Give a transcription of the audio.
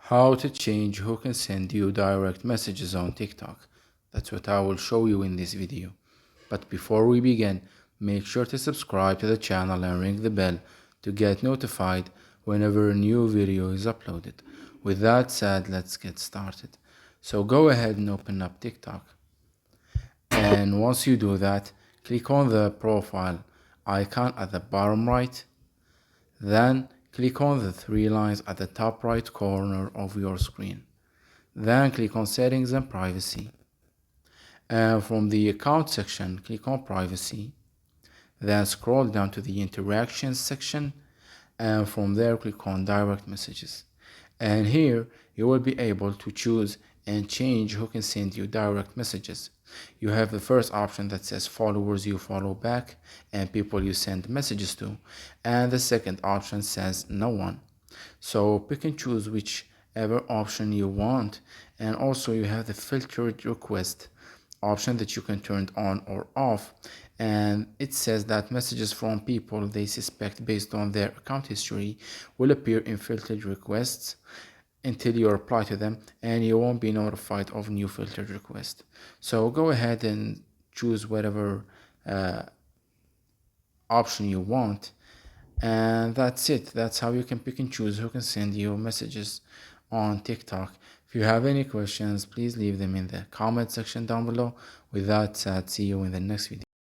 How to change who can send you direct messages on TikTok. That's what I will show you in this video. But before we begin, make sure to subscribe to the channel and ring the bell to get notified whenever a new video is uploaded. With that said, let's get started. So go ahead and open up TikTok. And once you do that, click on the profile icon at the bottom right. Then click on the three lines at the top right corner of your screen. Then click on Settings and Privacy. And from the Account section, click on Privacy. Then scroll down to the Interactions section. And from there, click on Direct Messages. And here, you will be able to choose and change who can send you direct messages. You have the first option that says followers you follow back and people you send messages to, and the second option says no one. So pick and choose whichever option you want. And also you have the filtered request option that you can turn on or off, and it says that messages from people they suspect based on their account history will appear in filtered requests until you reply to them, and you won't be notified of new filtered requests. So go ahead and choose whatever option you want, and that's it. That's how you can pick and choose who can send you messages on TikTok. If you have any questions, please leave them in the comment section down below. With that said, see you in the next video.